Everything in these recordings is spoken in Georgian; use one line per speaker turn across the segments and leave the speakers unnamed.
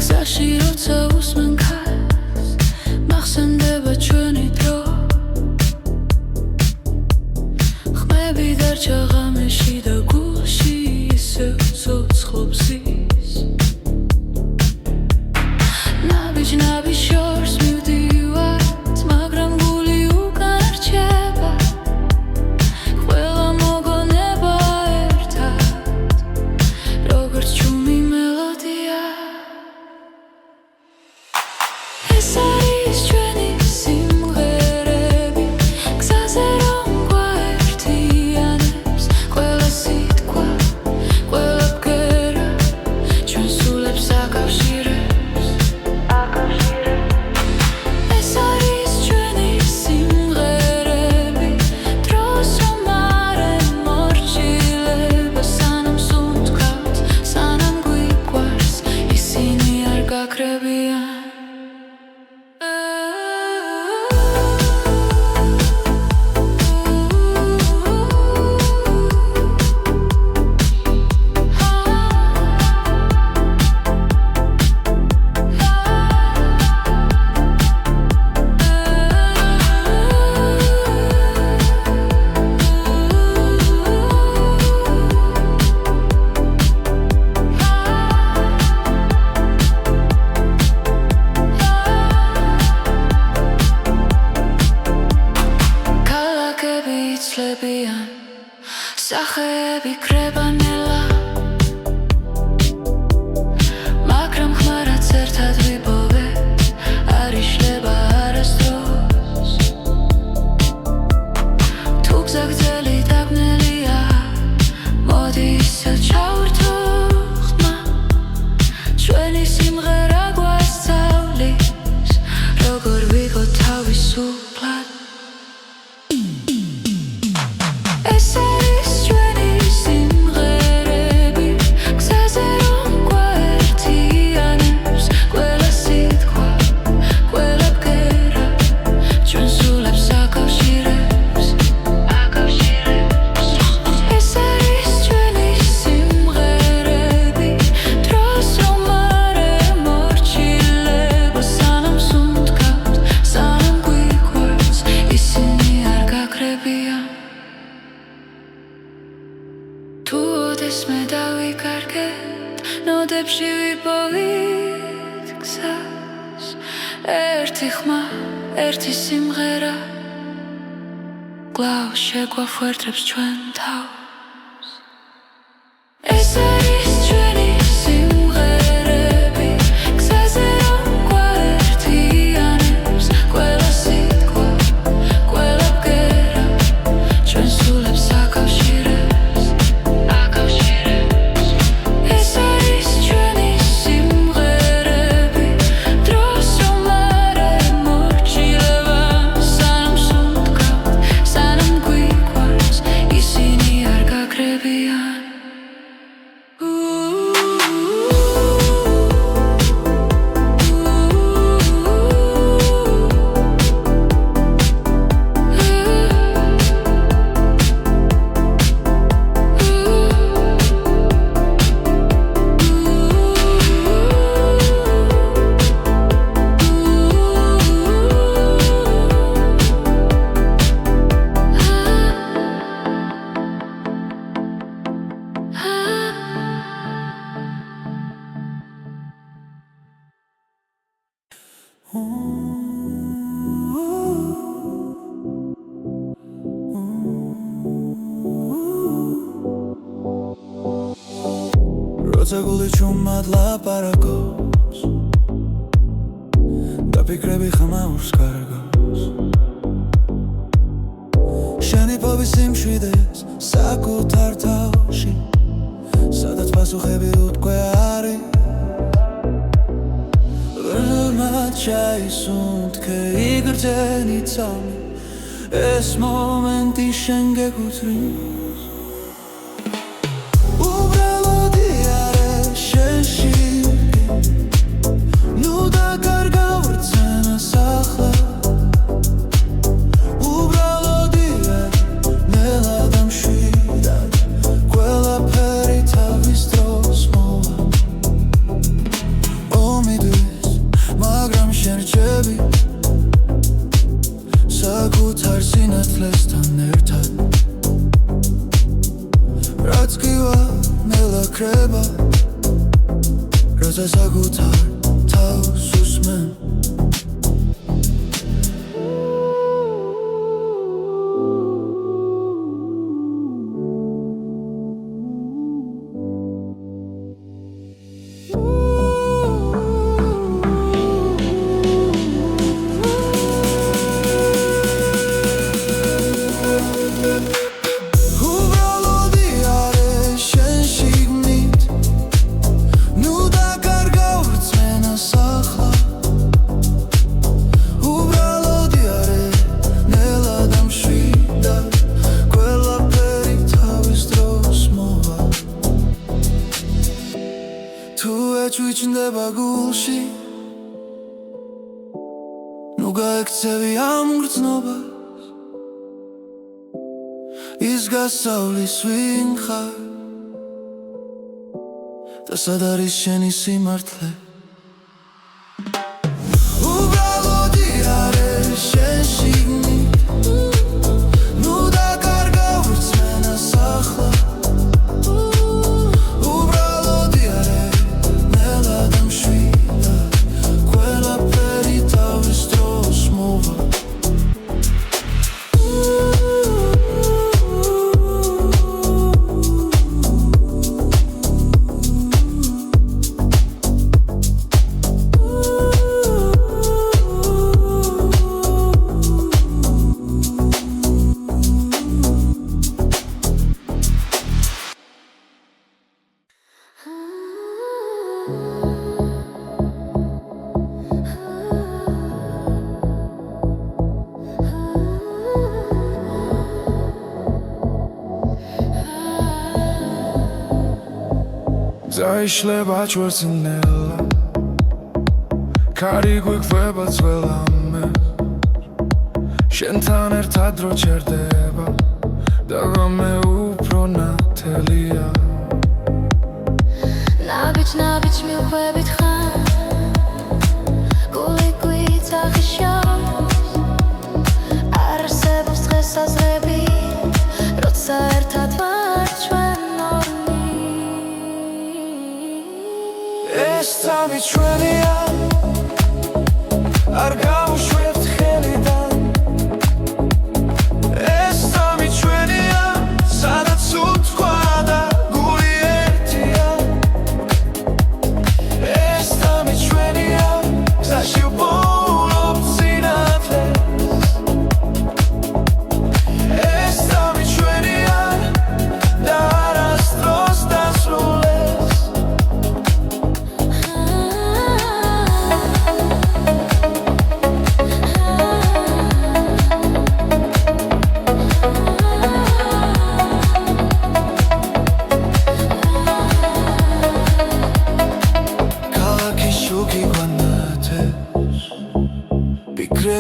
გზაში როცა უსმენ ქარს მახსენდება ჩვენი დრო ხმები დარჩა ღამეში და გულში ისევ ცოცხლობს ის ნაბიჯ შორს მივდივართ მაგრამ გული უკან რჩება ყველა მოგონება ერთად როგორც ჩუმი მელოდია ეს არის ჩვენი სიმღერები გზაზე რომ გვაერთიანებს ყველა სიტყვა ყველა ბგერა ჩვენ სულებს აკავშირებს ეს არის ჩვენი სიმღერები დროს რომ არ ემორჩილება სანამ სუნთქავთ სანამ გვიყვარს ისინი არ გაქრებიან იცლებიან სახეები კრებანელა მაგრამ ხმარაც ერთად ვიპოვეთ არ იშლება არასდროს თუ გზა გრძელი დაბნელია მოდი ისევ ჩავერთო ხმა ჩვენი სიმღერა გვასწავლის როგორ ვიყო თავისუფლად ეს არის ჩვენი სიმღერები გზაზე რომ გვაერთიანებს ყველა სიტყვა ყველა ბგერა ჩვენ სულებს აკავშირებს ეს არის ჩვენი სიმღერები დროს რომ არ ემორჩილება სანამ სუნთქავთ სანამ გვიყვარს ისინი არ გაქრებიან თუ ოდესმე დავიკარგეთ ნოდებში ვიპოვით გზას ერთი ხმა ერთი სიმღერა კვლავ შეგვაფუერდებს ჩვენ თავს ეს არის ჩვენი სიმღერები გზაზე რომ გვაერთიანებს ყველა სიტყვა ყველა ბგერა ჩვენ სულებს აკავშირებს ეს არის ჩვენი სიმღერები დროს რომ არ ემორჩილება სანამ სუნთქავთ სანამ გვიყვარს ისინი არ გაქრებიან როცა გული ჩუმად ლაპარაკობს და ფიქრები ხმაურს კარგავს შენი ფობის სიმშვიდეს საკუთარ თავში სადაც პასუხები უთქვე არის ბრმად ჩაისუნთქე იგრძენი ცალმი ეს მომენტი შენ გეკუთვნის როცა საკუთარ თავს უსმენ ჩუჩნდება გულში ნუ გაექცევი ამ გრძნობას ის გასავლის ვინ ხარ და სად არის შენი სიმართლე უბრალოდი არის შენ შიგნით ნუ დაკარგავ რწმენას ახლა
Zaişleba çvörtsinella Kari guiqveba ძველამე შენთან ერთად დრო ჩერდება და ღამე უფრო ნათელია
ნაბიჯ მივხვებით ხარ გული გვიცახიშავს არ არსებობს დღესაზრები როცა ერთად ვარ ჩვენ
ეს წამი ჩვენია არ გავუშვებთ ხელიდან ეს წამი ჩვენია სადაც უთქვა და გული ერთია ეს წამი ჩვენია გზაში ვპოულობ სინათლეს ეს წამი ჩვენია და არასდროს დასრულდეს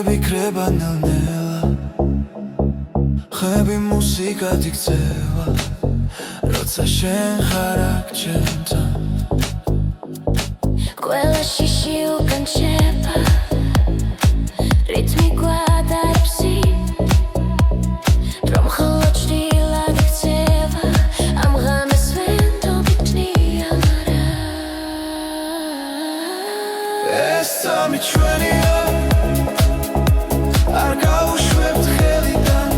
ვიქრება ნელ-ნელა ხები მუსიკად იქცევა როცა შენ ხარ აქ ჩემთან
ყველა შიში უკან შეება რითმი გვადარებს რომ ხოლო ჭრილად იქცევა ამ ღამეს ვენდობიტნია მარა
ეს წამი ჩვენია არ გავუშვებთ ხელიდან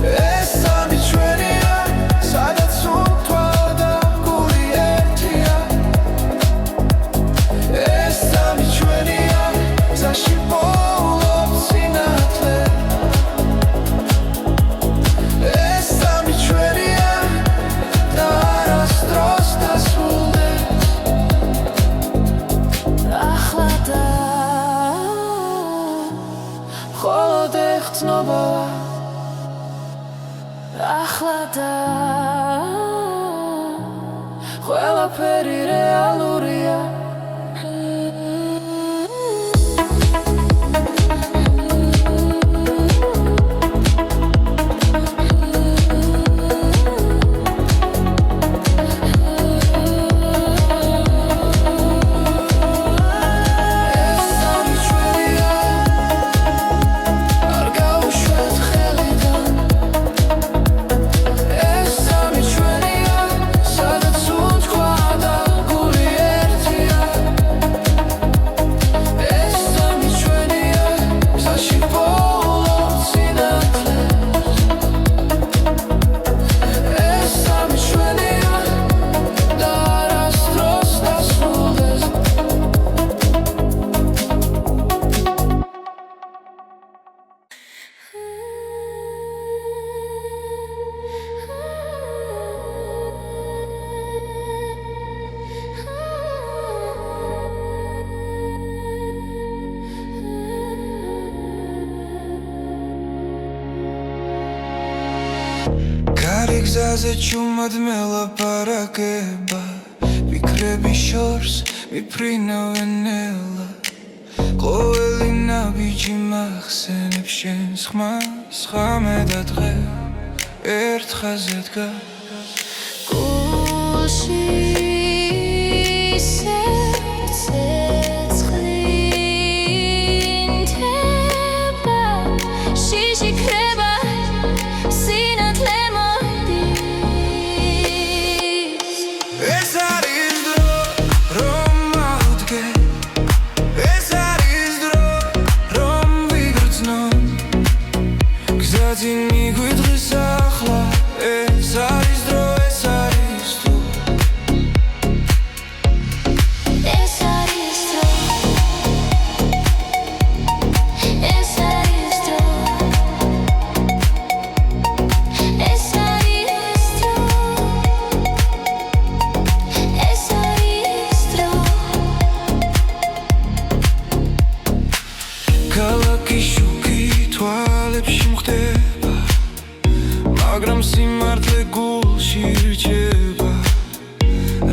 ეს წამი ჩვენია სადაც უთქვა და გული ერთია ეს წამი ჩვენია გზაში ვპოულობ სინათლე ეს წამი ჩვენია და არასდროს დასრულდეს
ახლა და
მხოლოდ ეხწნობა
ახლა და
ყველაფერი რეალურია
ეს წამი ჩვენია სადაც უთქვა და გული Kaze chumad melaparakeba Fikrebi shors miprina venela Qoveli nabiji maxseneb shens xmas Xame dadghe ertxaze დგას
გულში ცეცხლინდება შიში ქრება სინათლე მოდის
ეს არის დრო რომ ავდგე ეს არის დრო რომ ვიგრძნო გზაზე მიგვიდღის ახლა ეს არის დრო ეს არის თუ
ეს არის დრო ეს არის დრო ეს არის დრო ეს არის დრო
ქალაქი შუქი თვალებში მხდება მაგრამ სიმართლე გულში რჩება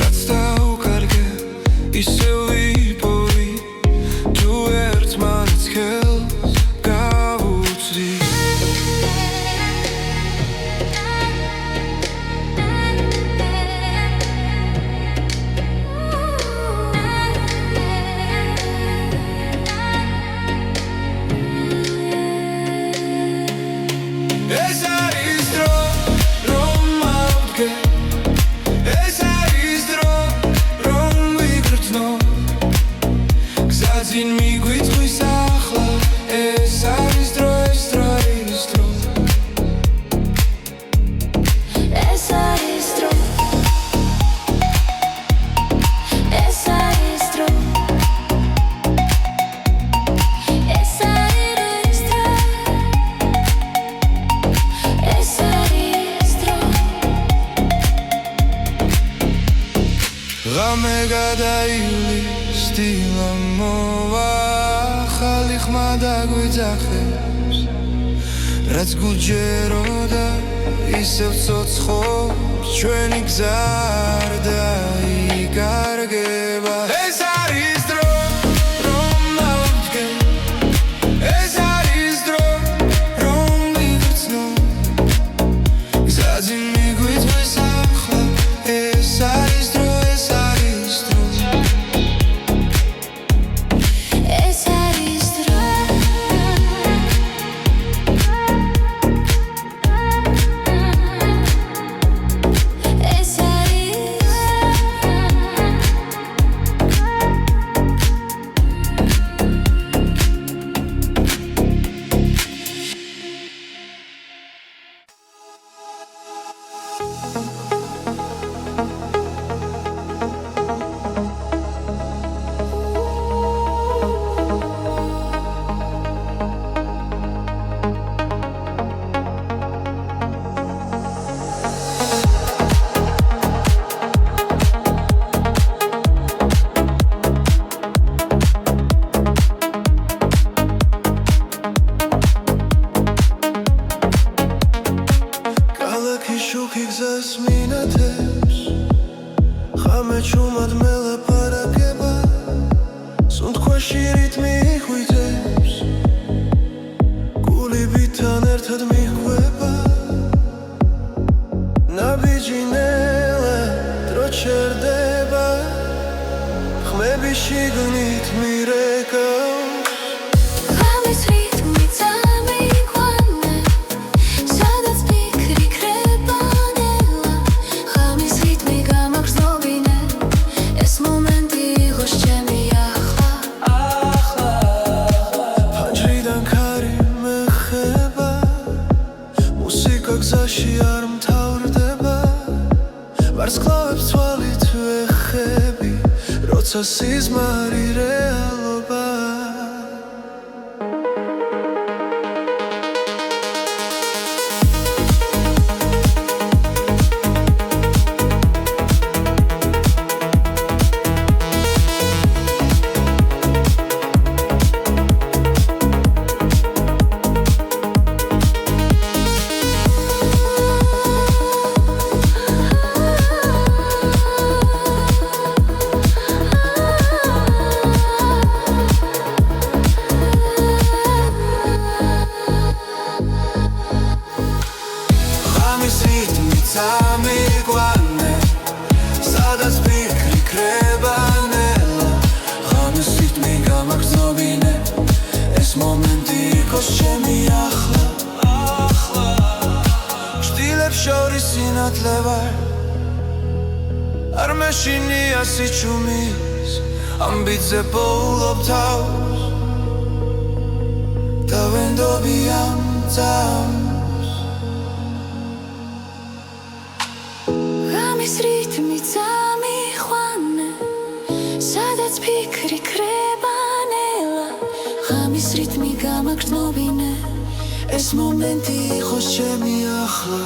რაც დაუკარგე ისევ ვიპოვი თუ ერთმანეთს ხელს გავუწდი ეს არის დრო რომ ავდგე ეს არის დრო რომ ვიგრძნო გზაზე მიგვიწვის ახლა ეს არის დრო ეს დრო არის დრო
ეს არის დრო ეს არის დრო ეს არის დრო ეს არის დრო
ღამე გადაივლის დილა მოვა ახალი ხმა დაგვიძახებს რაც გუჯეროდა ისევ ცოცხობს ჩვენი გზა არ დაიკარგება ეს არის დრო რომ ავდგე ეს არის დრო რომ ვიგრძნო გზაზე მიგვიწვის ახლა ეს არის დრო ეს არის დრო
ეს არის დრო ეს
ქალაქი შუქი გზას მინათებს ხამე ჩუმად მელაპარაკება სუნთქვაში რიტმი ხვიტებს გულიბთან ერთად მიჰყვება ნაბიჯი ნელა დრო ჩერდება ხმები შიგნით მირეკავს
ღამის რიტმი წამიყვანა სადაც ფიქრი ქრება ნელა ღამის რიტმი გამაგრძნობინე ეს მომენტი იყოს ჩემი ახლა
ფანჯრიდან ქარი მეხება მუსიკა გზაში არ მთავრდება ვარსკვლავებს თვალით ვეხები როცა სიზმარი რეალობა მაშინია სიჩუმის ამბიძე პოულობ თავს და ვენდობი ამ წამს
ღამის რითმი წამიყვანე სადაც ფიქრი ქრება ნელა ღამის რითმი გამაგრძნობინე
ეს მომენტი იყოს ჩემი ახლა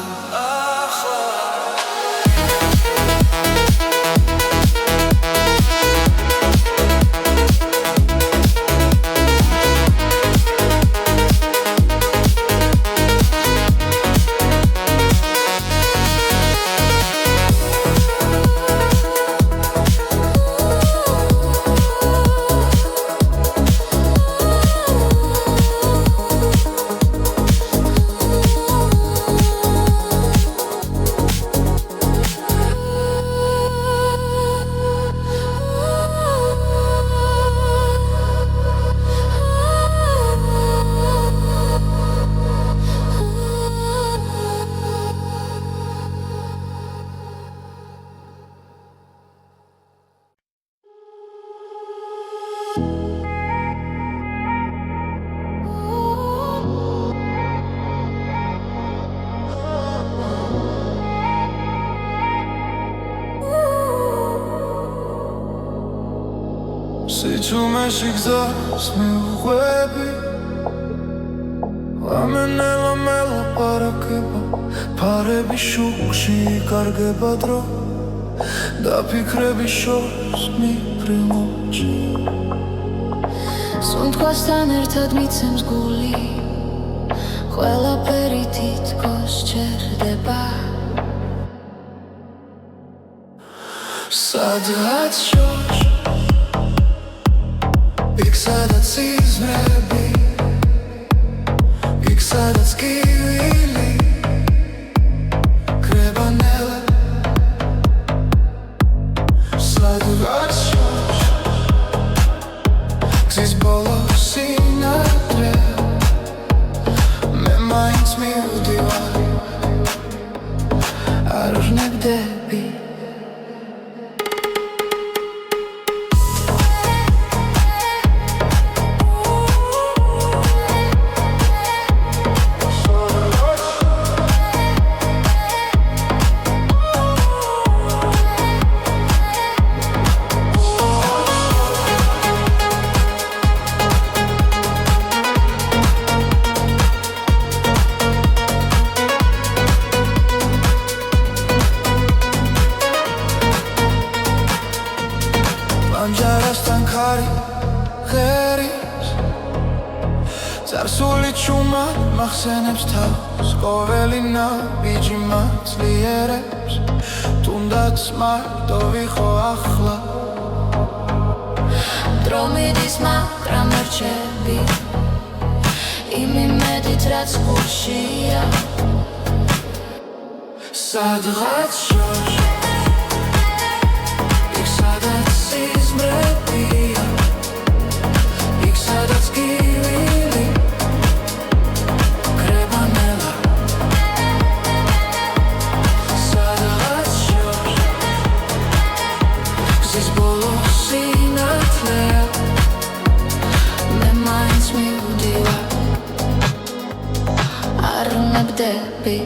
სიჩუმეში გზას მიუყვები ლამენელა მელაპარაკება ფარების შუქში იკარგება დრო და ფიქრების შორს მიფრინოჩი
სუნთქვასთან ერთად მიცემს გული ყველაფერი თითქოს ჩერდება
სადღაც შორს იქ სადაც იზმრები იქ სადაც კივილი კრება ნელა სადღაც შორს გზის ბოლოს სინათლე მე მაინც მივდივარ არ ვნებდები ანჯარასთან ხარი ღერის წარსული ჩუმა მახსენებს თავს ყოველი ნაბიჯი მაცლიერებს თუნდაც მარტო ვიყო ახლა
დრო მიდის მაგრამ რჩები იმ იმედით რაც გულშია
სადღაც შორს იქ სადაც იზმრებია იქ სადაც კივილი კრება ნელა სადღაც შორს გზის ბოლოს სინათლეა
მე მაინც მივდივარ არ ვნებდები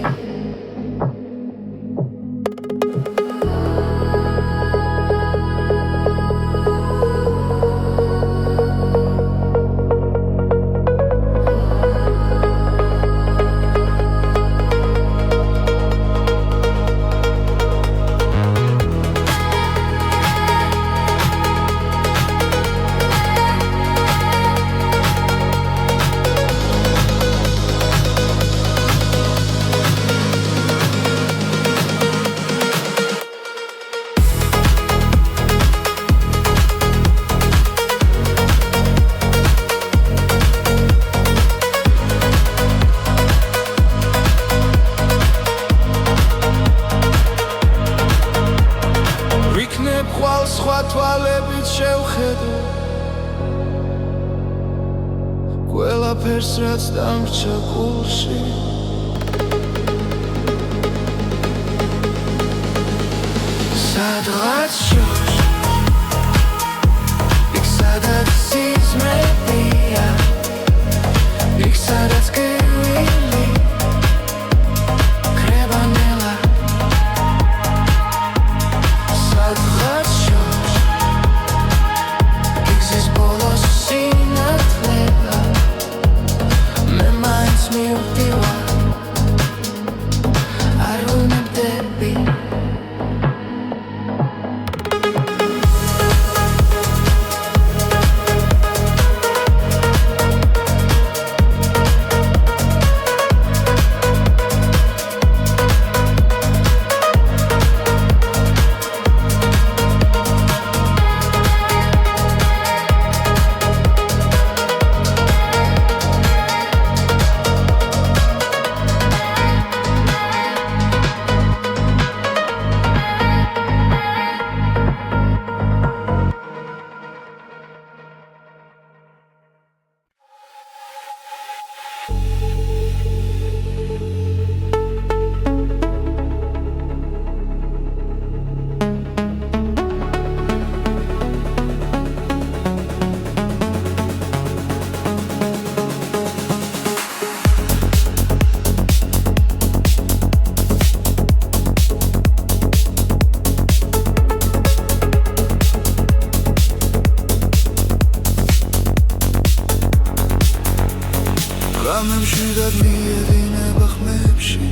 სხვა თვალებით შევხედო ყველაფერს რაც დამრჩა გულში სადღაც შორს იქ სადაც სიზმრებია იქ სადაც გევილი კრებანელა სადღაც შორს იქ ბოლოს სინათლეა მე მაინც მივდივარ არ ვნებდები გამემში და მიედინება ხმებში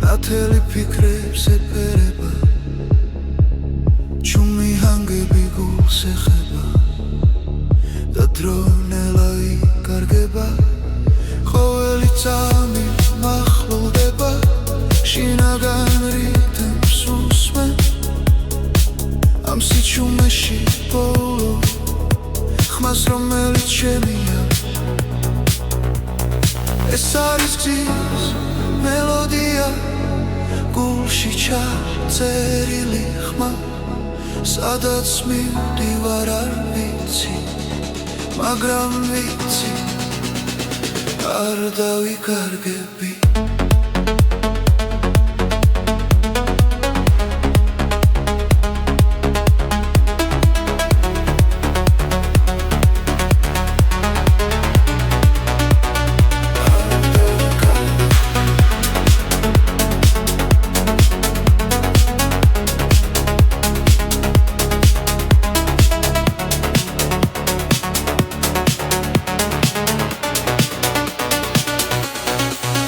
ნათელი ფიქრებს ეფერება ჩუმი ჰანგები გულს ეხება და დრონელა იკარგება ყოველი წამი მახლოვდება შინაგან რიტმს უსმენ ამ სიჩუმეში ბოლო ხმას რომელიც შემია ეს არის გზის მელოდია გულში ჩაწერილი ხმა სადაც მივდივარ არ ვიცი მაგრამ ვიცი არ დავიკარგები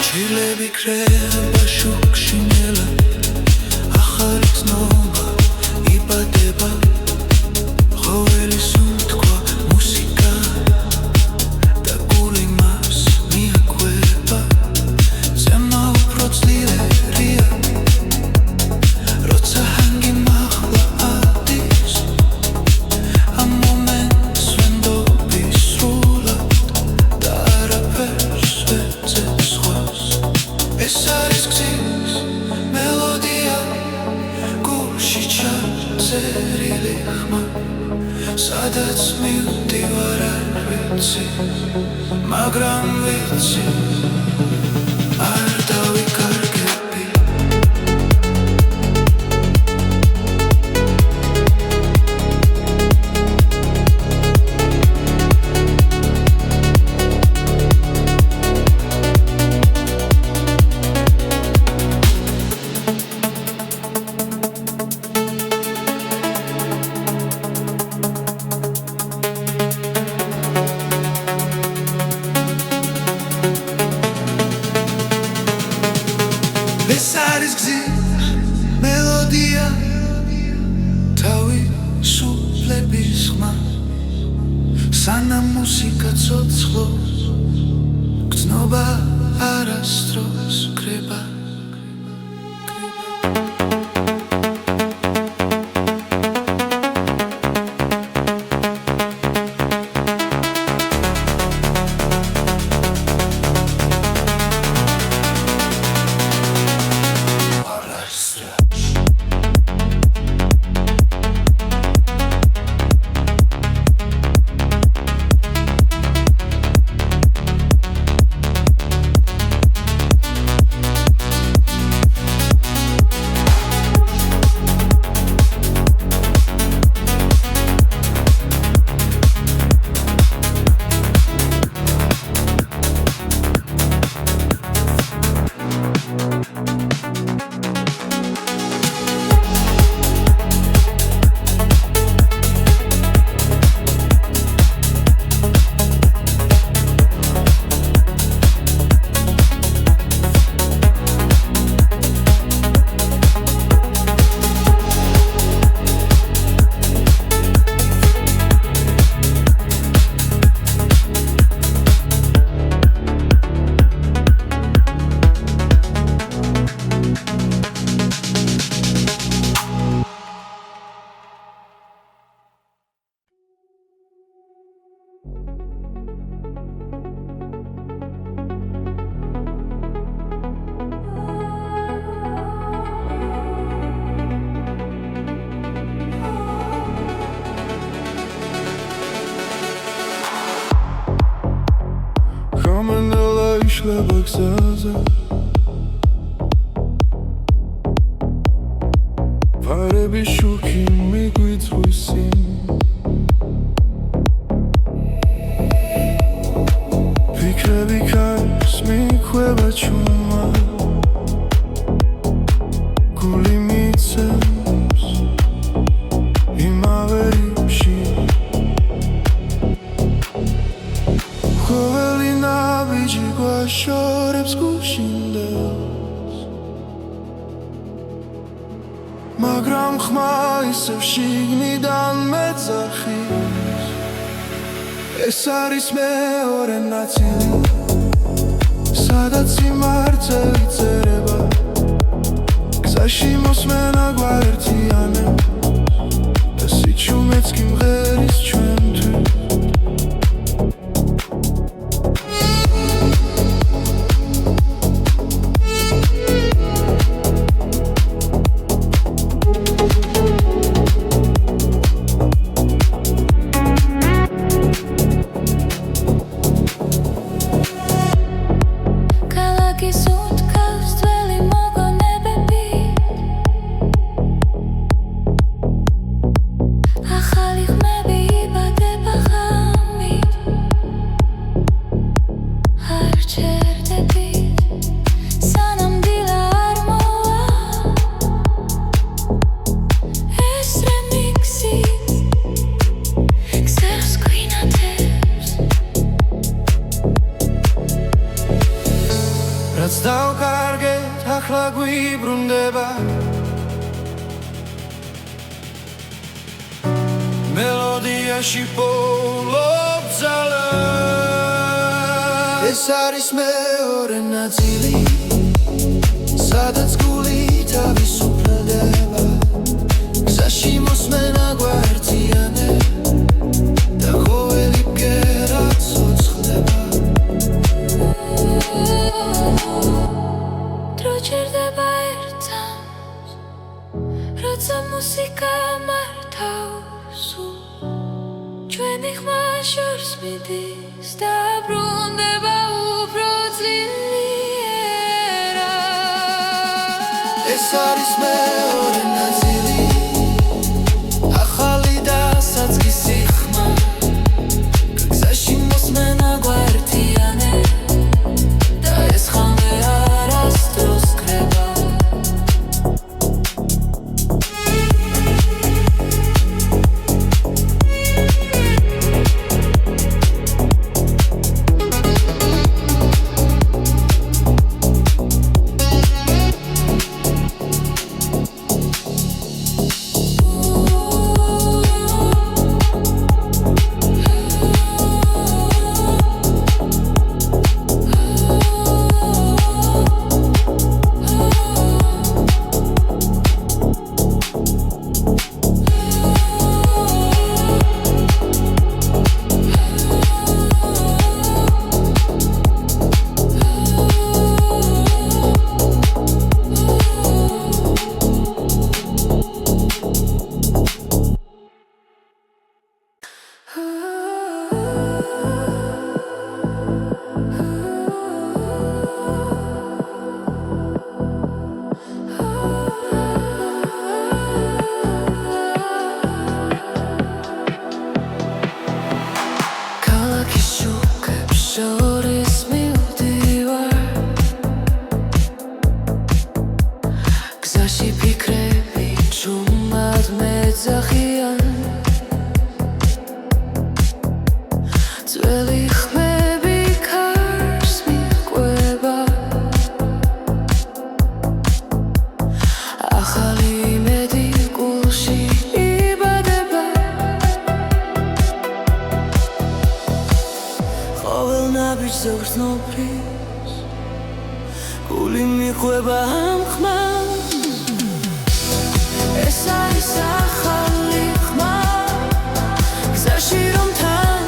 ჩილები კრება შუქში ნელა ახალი ცნობა იბადება ყოველი სუნთქვა მუსიკა და გული მას მიაკვება ზემა უფრო ძლიერია როცა ჰანგი მაღლა ადის ამ მომენტს ვენდობი სრულად და არაფერს ვეძებს სხვას ეს არის გზის მელოდია გულში ჩაწერილი ხმა სადაც მივდივარ არ ვიცი მაგრამ ვიცი არ დავიკარგები ეს არის გზის მელოდია თავისუფლების ხმა სანამ მუსიკა ცოცხლობს გრძნობა არასდროს კრება
იშლება გზაზე ფარები შუქი მიგვიწვის წინ ფიქრები ქარს მიქვება ჩუმა გული მიცემს იმავე რიფში ყოველი ნაბიჯი გვაშორებს გუშინდელს მაგრამ ხმა ისევ შიგნიდან მეძახის ეს არის მეორე ნაწილი სადაც სიმართლე იწერება გზაში მოსმენა გვაერთიანებს და სიჩუმეც კი მღერის ჩვენთვის რაც დავკარგეთ ახლა გვიბრუნდება მელოდიაში პოულობ ძალას ეს არის მეორე ნაწილი სადაც გული თავისუფლდება გზაში მოსმენა გვაერთიანებს და ყოველი ბგერა ცოცხლდება
დროჩერდება ერთად როცა მუსიკა მართავს ჩვენი ხმა შორს მიდის და ბრუნდება უფრო ძლიერად
ეს არის მეორე ნაწილი ახალი და საწყისი ხმა გზაში მოსმენა გვაერთიანებს და ეს ხამე არასდროს კრება
ძველი ხმები ქარს მიყვება ახალი იმედი გულში იბადება
ყოველ ნაბიჯს ზღვრთნობის გული მიყვება ამ ხმას
ეს არის ახალი ხმა გზაში რომ თან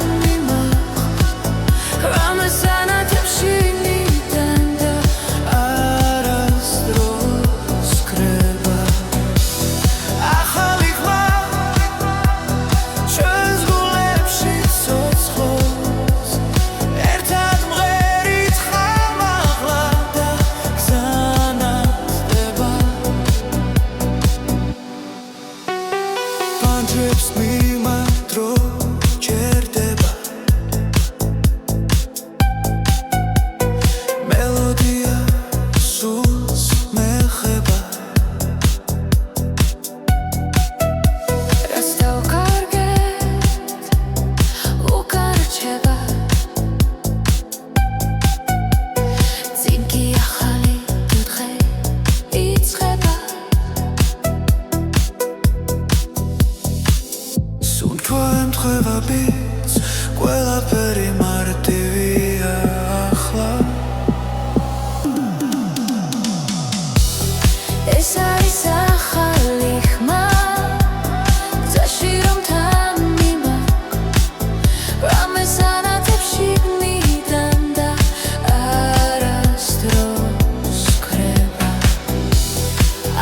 ერთად მღერით ხამა
შემთხვევებიც ყველაფერი მარტივია ახლა
ეს არის ახალი ხმა გზაში რომ თან მიმაქვს რამეს ანათებ შიგნიდან და არასდროს ქრება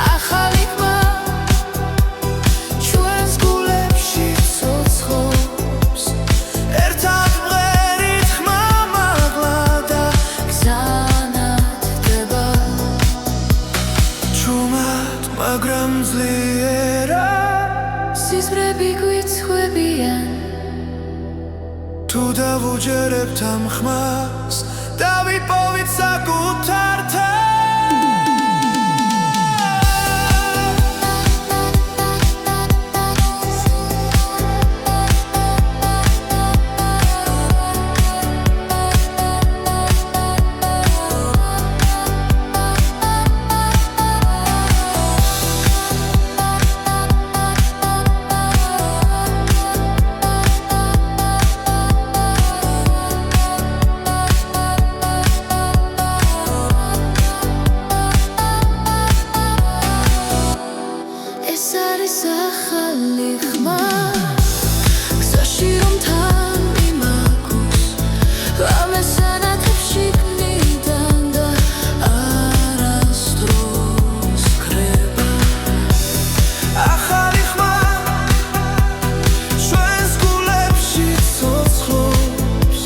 ახალი ხმა ჩვენს გულებში ცოცხლობს
ერთად მღერით ხმა მაღლა და
გზანათდება
ჩუმად მაგრამ ძლიერა
სიზმრები გვიცხვებიან
თუ დავუჯერებთ ამ ხმას დავიპოვით საკუთარ
ეს არის ახალი ხმა გზაში რომ თან მიმაქვს რამეს ანათებ შიგნიდან და არასდროს ქრება
ახალი ხმა ჩვენს გულებში ცოცხლობს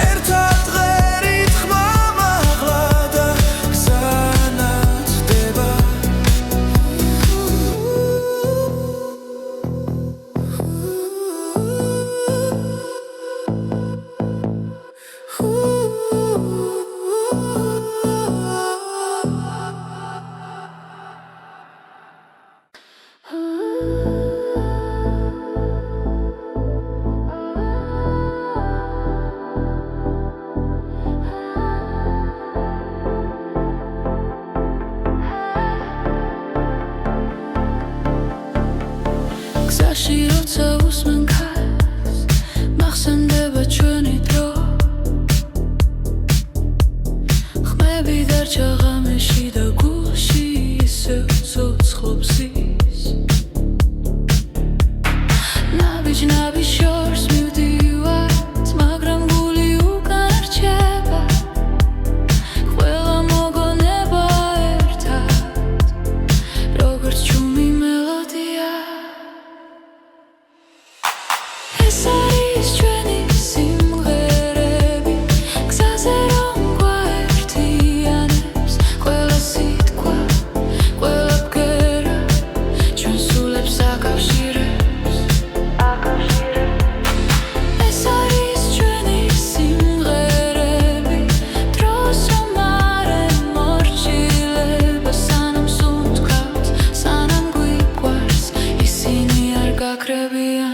ერთად მღერით ხმა მაღლა და გზანათდება
გზაში როცა უსმენ ქარს მახსენდება ჩვენი დრო ხმები დარჩა ღამეში და გულში ისევ ცოცხლობს ის ნაბიჯ შორს მივდივართ მაგრამ გული უკან რჩება ყველა მოგონება ერთად როგორც ჩუმი მელოდია ეს არის ჩვენი სიმღერები გზაზე რომ გვაერთიანებს ყველა სიტყვა ყველა ბგერა ჩვენ სულებს აკავშირებს ეს არის ჩვენი სიმღერები დროს რომ არ ემორჩილება სანამ სუნთქავთ სანამ გვიყვარს ისინი არ გაქრებიან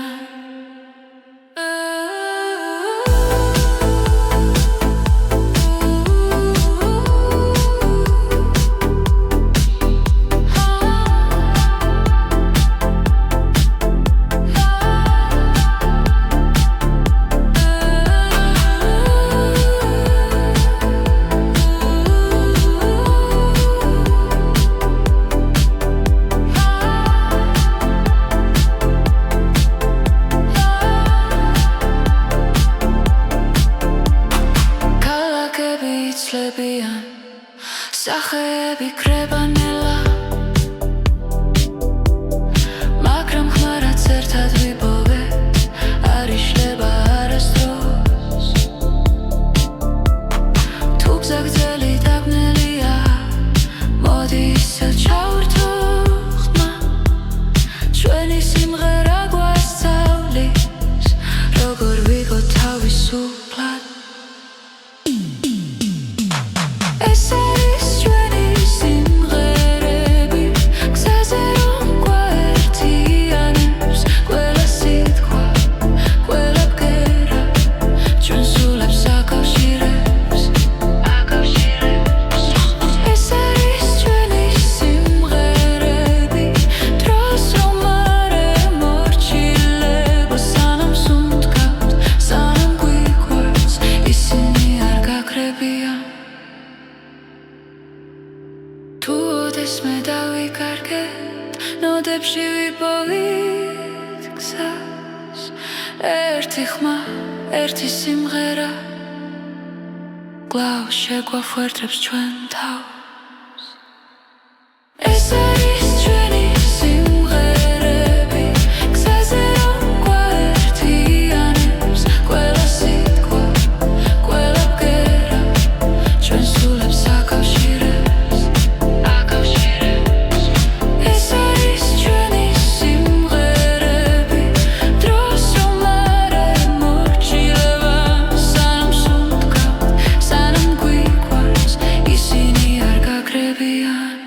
ქალაქები იცლებიან სახეები კრებანელა მაგრამ ხმა რაც ერთად ვიპოვეთ არ იშლება არასდროს თუ გზა გრძელი დაბნელია მოდი ისევ ჩავერთო ხმა ჩვენი სიმღერა გვასწავლის როგორ ვიყო თავისუფლად ეს არის ჩვენი სიმღერები გზაზე რომ გვაერთიანებს ყველა სიტყვა ყველა ბგერა ჩვენ სულებს აკავშირებს ეს არის ჩვენი სიმღერები დროს რომ არ ემორჩილება სანამ ერთი ხმა, ერთი სიმღერა კვლავ შეგვაფუერდებს ჩვენ თავს ეს არის ჩვენი სიმღერები გზაზე რომ გვაერთიანებს ყველა სიტყვა, ყველა ბგერა ჩვენ სულებს აკავშირებს ეს არის ჩვენი სიმღერები დროს რომ არ მორჩილება სანამ სუნთქავთ სანამ გვიყვარს ისინი არ გაგრებიან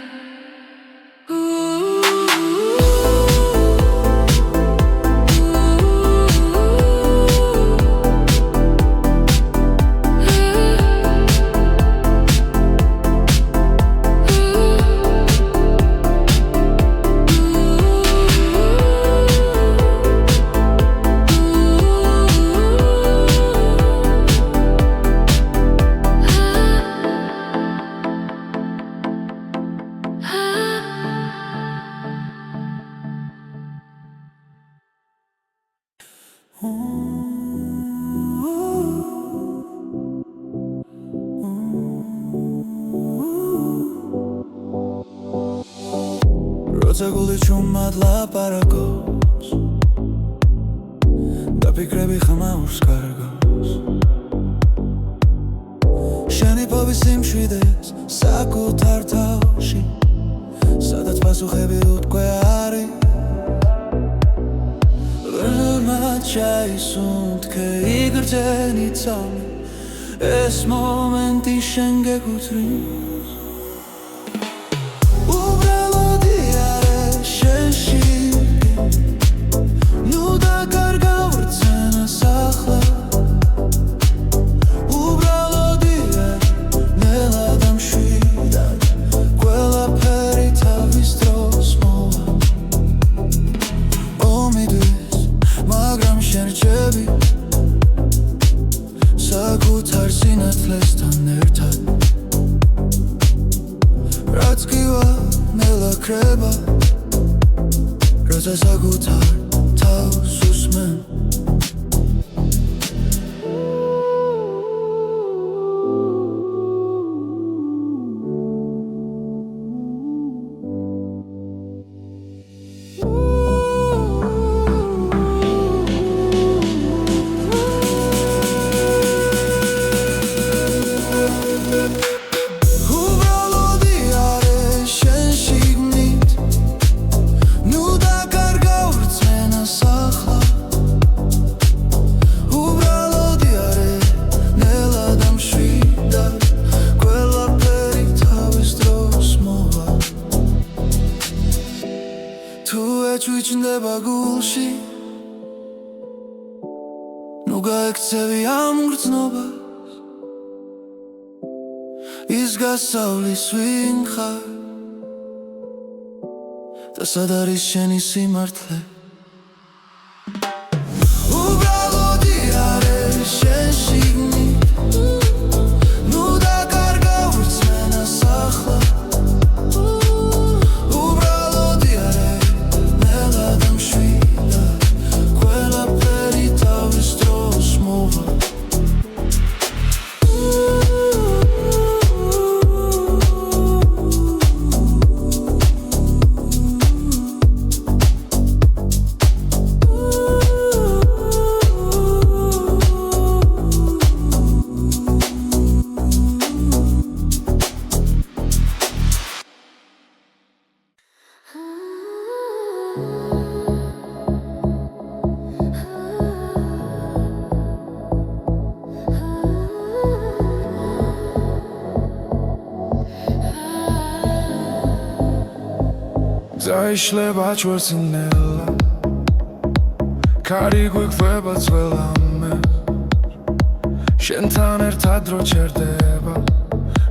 როცა გული ჩუმად ლაპარაკობს და ფიქრები ხმაურს კარგავს შენი ფობის სიმშვიდეს საკუთარ თავში სადაც პასუხები უთქვე არის ველმა ჩაისუნთქე იგრძენი წამი ეს მომენტი შენ გეკუთვნის საკუთარ სინათლესთან ერთად რაც გივა მელაქრება როცა საკუთარ თავს უსმენ ჩუჩნდება გულში ნუ გაექცევი ამ გრძნობას ის გასავლის ვინ ხარ და სად არის შენი სიმართლე უბრალოდი არის შენ შიგნით ნუ დაკარგავ რწმენას ახლა
დაიშლება ჩვენსინელა კარი გვიქვება ძველამე შენთან ერთად რო ჩერდება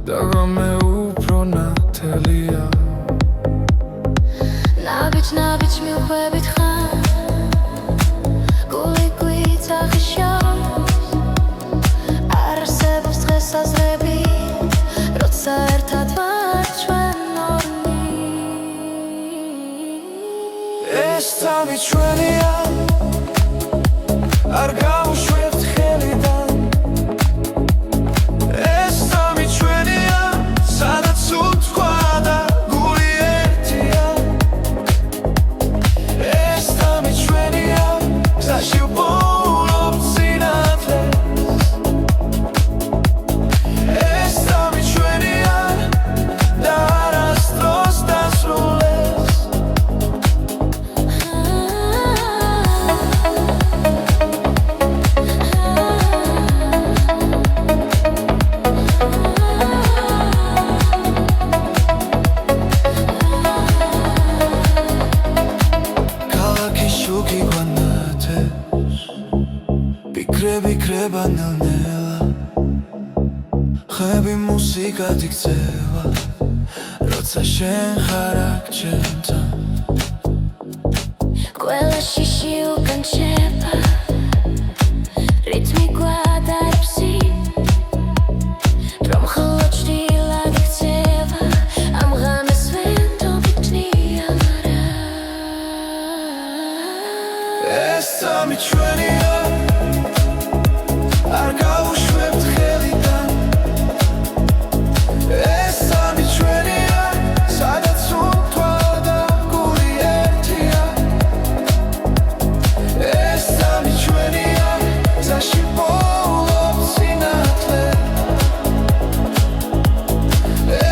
და ღამე უფრო ნათელია
ნაბიჯ მივხვებით ხარ გული გვიცახიშავს არ არსებობს დღესაზრები როცა ერთად ვარ ჩვენ
ეს თამი ჩვენია ირგება ნელ-ნელა ხები მუსიკად იქცევა როცა შენ ხარ აქ ჩემთან
ყველა შიში უკან შეება რითმი გვადარებს რომ ხოლო ჭრილად იქცევა ამ ღამეს ვენდობი ჭნია მარა
ეს სამი ჩვენია არ გავუშვებთ ხელიდან ეს სამი ჩვენია სადაც უთვალა და გული ერთია ეს სამი ჩვენია გზაში პოულობ სინათლე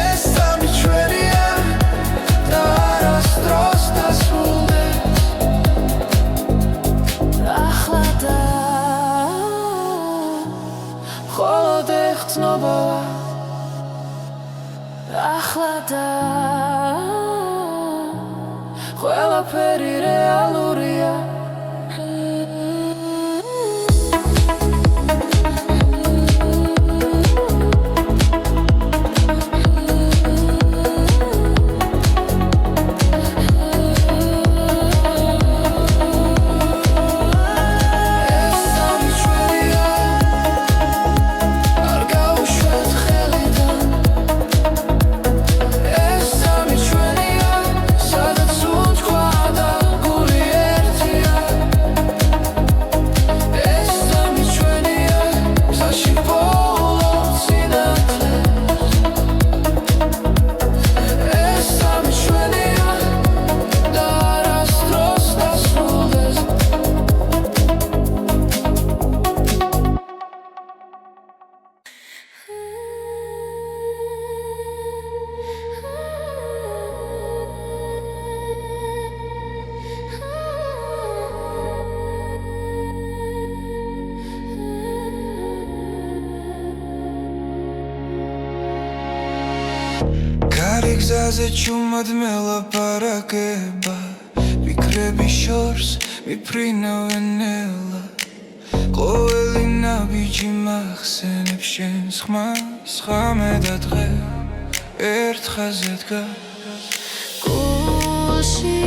ეს სამი ჩვენია და არასდროს დასრულდეს ახლა და მხოლოდ ეხცნობა ახლა და ყველაფერი რეალურია კარი გზაზე ჩუმად მელაპარაკება ფიქრები შორს მიფრინავენ ნელა ყოველი ნაბიჯი მახსენებს შენს ხმას ღამე და დღე ერთ ხაზზე დგას
გულში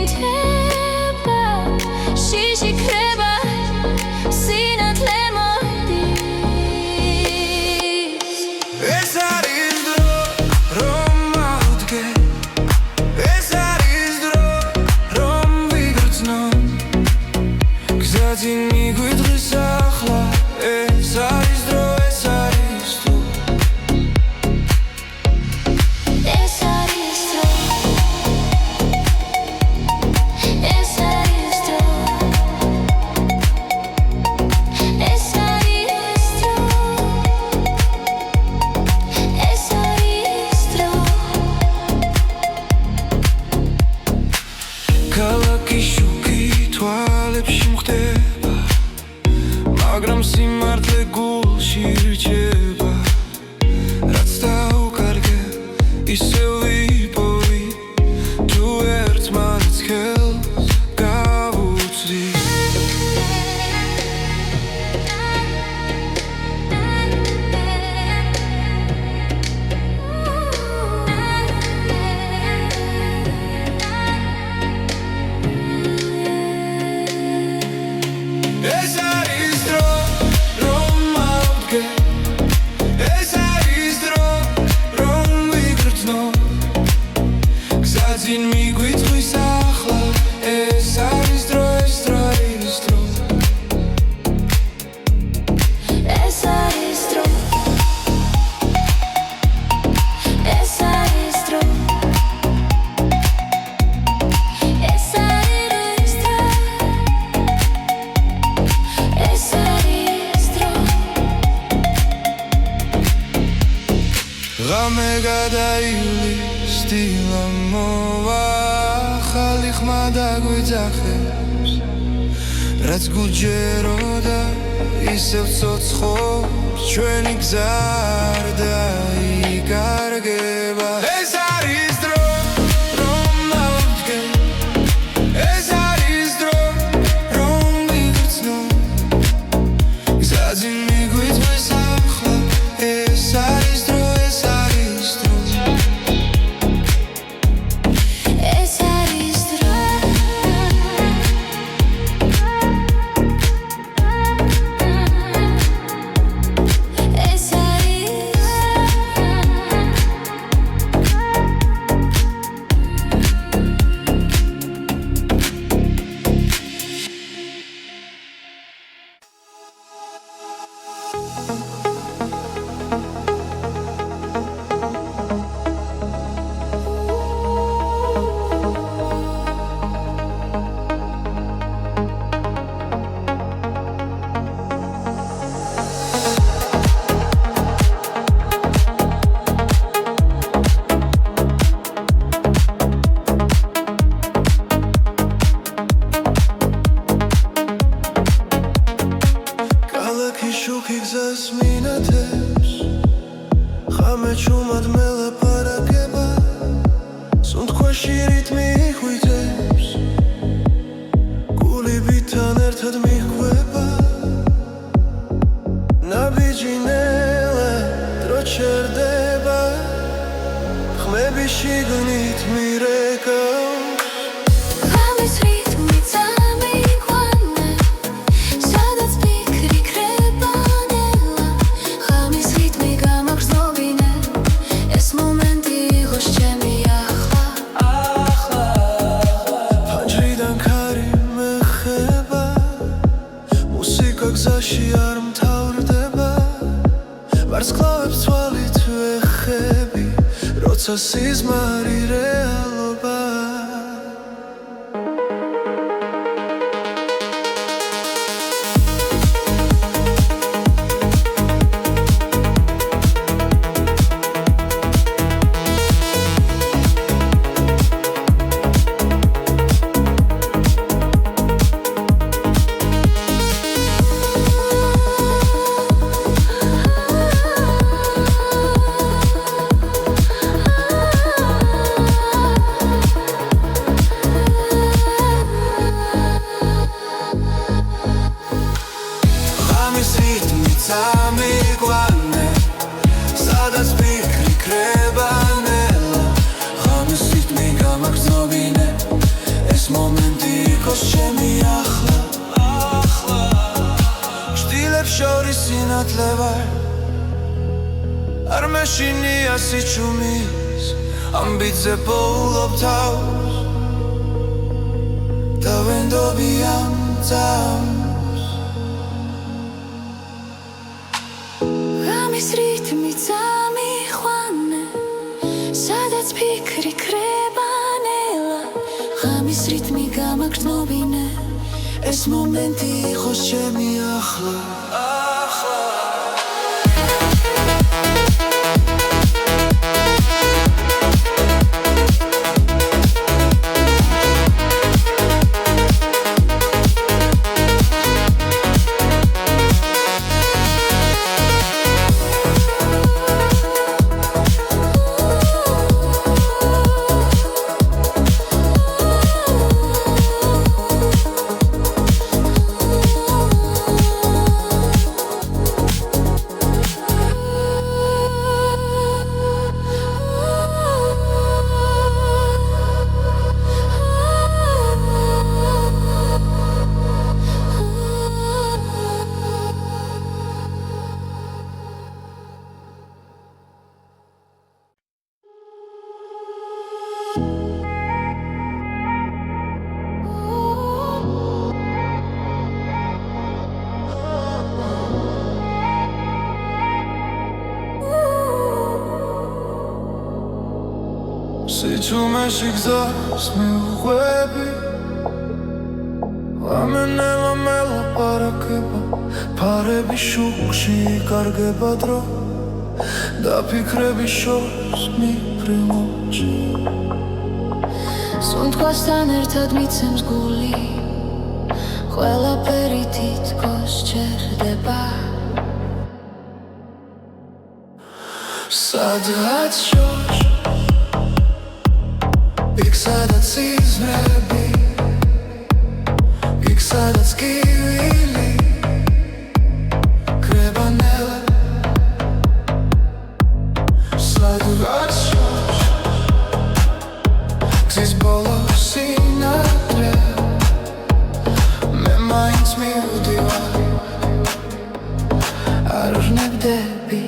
ცეცხლინდება შიში ქრება სინათლე მოდის
ეს არის დრო რომ ავდგე ეს არის დრო რომ ვიგრძნო გზაზე მიგვიდღის ახლა ეს არის დრო ეს არის თუ
ეს არის დრო ეს არის დრო ეს არის დრო ეს არის დრო
ქალაქი შუქი თვალებში მხდება მაგრამ სიმართლე გულში რჩება რაც დაუკარგე ისევ ვიპოვი თუ ერთმანეთს ხელს გავუწვი ეს არის დრო რომ ავდგე ეს არის დრო რომ ვიგრძნო გზაზე მიგვიწვის ახლა ეს არის დრო ეს არის დრო
ეს არის დრო ეს არის დრო ეს არის დრო ეს არის დრო
ღამე გადაივლის დილა მოვა ახალი ხმა დაგვიძახებს რაც გულჯეროდა ისევ ცოცხობს ჩვენი გზა არ დაიკარგება ეს არის დრო რომ ავდგე სიყვარულში რიტმი ხვიტებს გულიბთან ერთად მიხვება ნაბიჯინელა დრო ჩერდება ხმები შიგნით მირეკავს
ღამის რიტმი წამიყვანე სადაც ფიქრი ქრება ნელა ღამის რიტმი გამაგრძნობინე ეს მომენტი იყოს ჩემი ახლა
ფანჯრიდან ქარი მეხება მუსიკა გზაში არ მთავრდება ვარსკვლავებს თვალით ვეხები როცა სიზმარი რეალობა ღამის რიტმი წამიყვანე სადაც ფიქრი ქრება ნელა ღამის რიტმი გამაგრძნობინე ეს მომენტი იყოს ჩემი ახლა ჭდილებს შორის სინათლე ვარ არ მეშინია სიჩუმის ამბიძე პოულობ თავს და ვენდობი ამ წამს
ღამის რიტმი წამიყვანე სადაც ფიქრი ქრება ნელა ღამის რიტმი გამაგრძნობინე
ეს მომენტი იყოს ჩემი ახლა სიჩუმეში გზას მიუყვები ლამენელა მელაპარაკება ფარების შუქში იკარგება დრო და ფიქრების შორს მიფრინოჩი
სუნთქვასთან ერთად მიცემს გული ყველაფერი თითქოს ჩერდება
სადღაც შორს იქ სადაც სიზმრები იქ სადაც კივილი ქრება ნელა სადღაც შორს გზის ბოლო სინათლე მე მაინც მივდივარ არ ვნებდები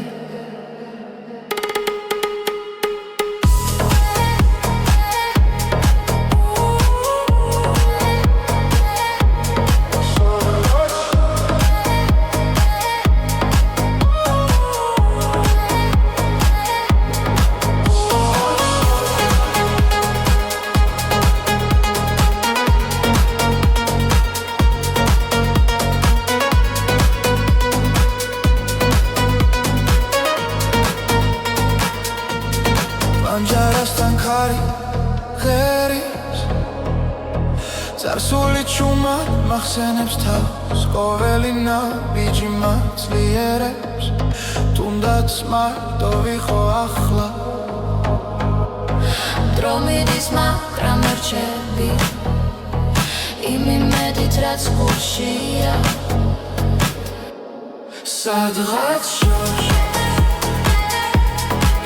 პანჯარასთან ხარი ღერის წარსული ჩუმად მახსენებს თავს ყოველი ნაბიჯი მაცლიერებს თუნდაც მარტო ვიყო ახლა
დრომიდის მაგრამ რჩები იმედით რაც გულშია
სადღაც შორს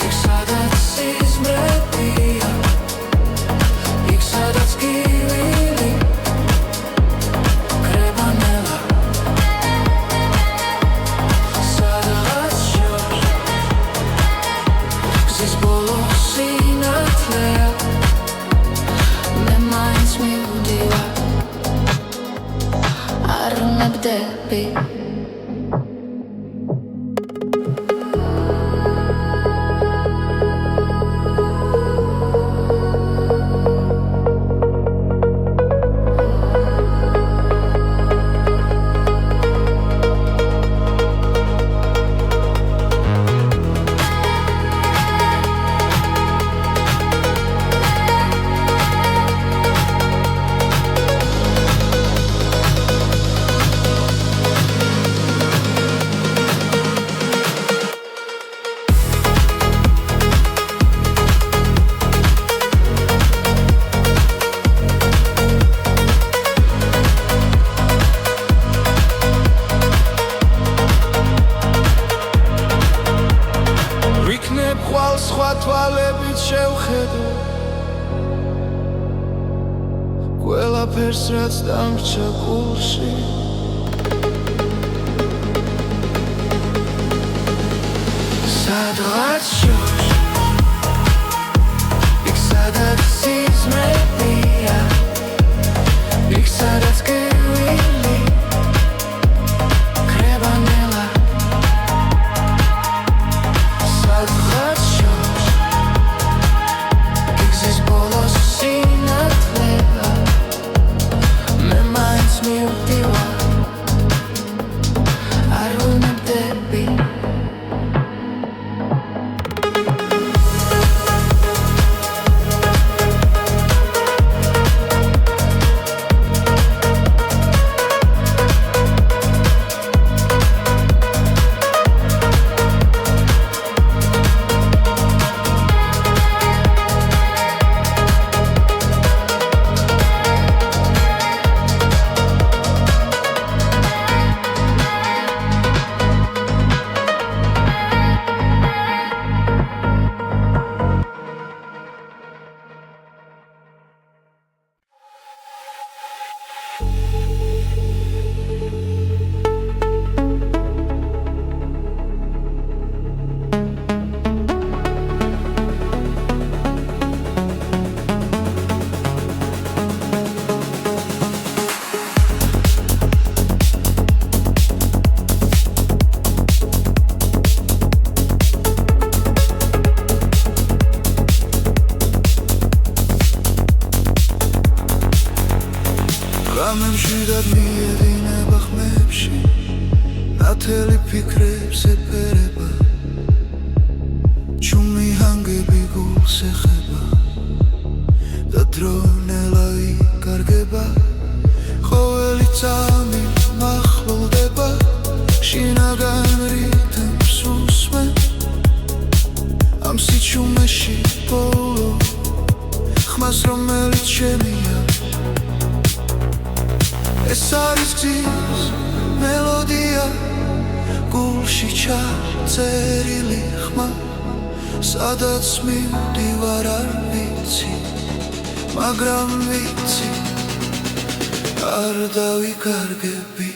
იქ სადაც სიზმრებია იქ სადაც გივილი კრება ნელა სადღაც შორს გზის ბოლო სინათლეა
მე მაინც მივდივარ არ ნებდები
ხვალ სხვა თვალებით შევხედო ყველაფერს რაც დამრჩა გულში სადღაც შორს იქ სადაც სიზმრებია იქ სადაც გივილი კრება ნელა სადღაც შორს იქ გზის ბოლო სინათლეა მე მაინც მივდივარ არ ვნებდები გამემშვიდად მიედინება ხმებში ნათელი ფიქრებს ეფერება ჩუმი ჰანგები გულს ეხება და დრო ნელა იკარგება ყოველი წამი მახლულდება შინაგან რითმს უსმენ ამ სიჩუმეში ბოლო ხმას რომელიც შემია ეს არის გზის მელოდია გულში ჩაწერილი ხმა სადაც მივდივარ არ ვიცი მაგრამ ვიცი არ დავიკარგები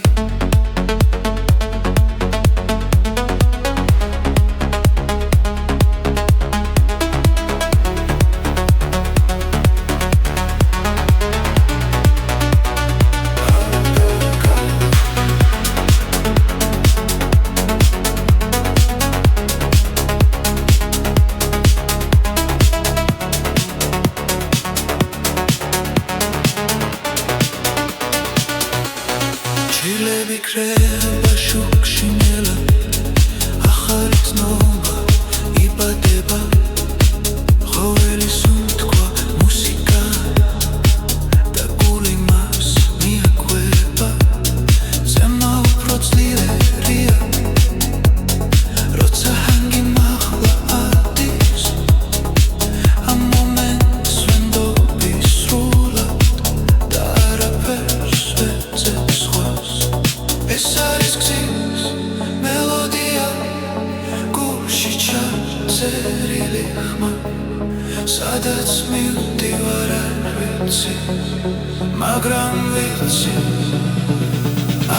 ჭილები კრება შუქში ნელა ახალი ცნობა იბადება ყოველი სუნთქვა მუსიკა და გული მას მიაკვება ზემა უფრო ძლიერია როცა ჰანგი მაღლა ადის ამ მომენტს ვერცი მაგრამ ვიცი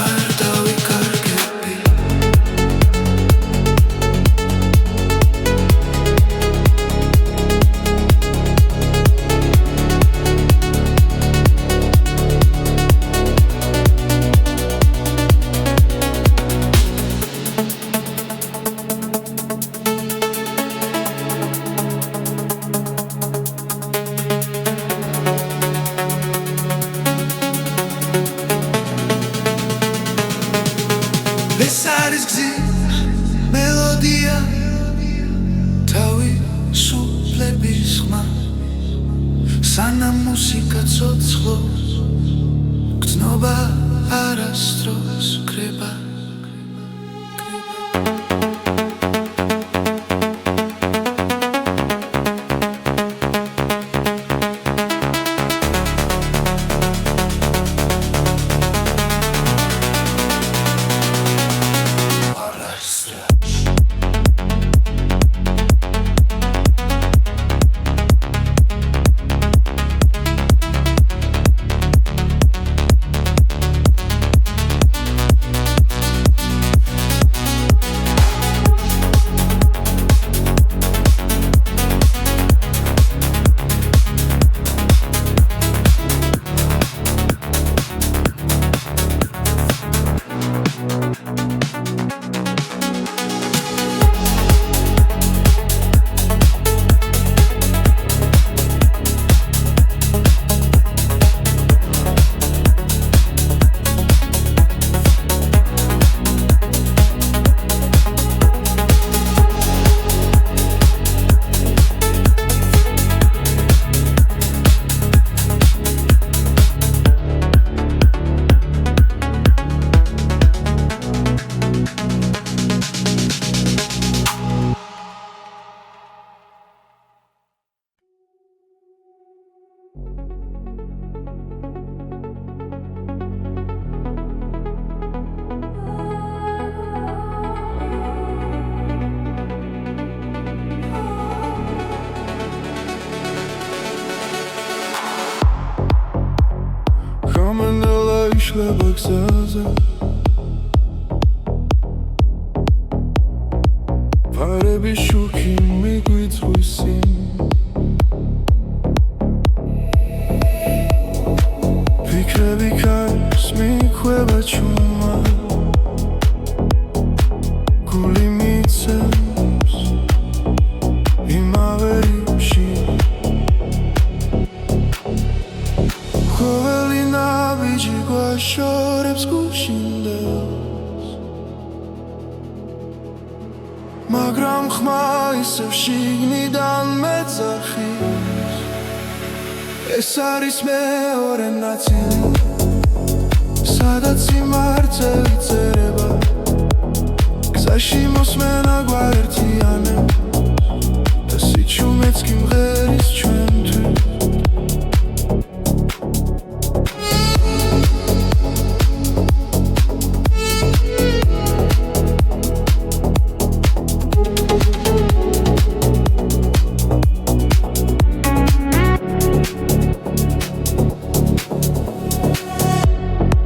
არ დავიკარგები ეს არის გზის მელოდია თავისუფლების ხმა სანამ მუსიკა ცოცხლობს გრძნობა არასდროს კრება
გამენელა იშლება გზაზე ფარები შუქი მიგვიწვისინ ფიქრები კარს მიქვება ჩუმა გული მიცემს იმავე რიფში ყოველი ნაბიჯი გვაშორებს გუშინდელს მაგრამ ხმა ისევ შიგნიდან მეძახის ეს არის მეორე ნაწილი სადაც სიმართლე იწერება გზაში მოსმენა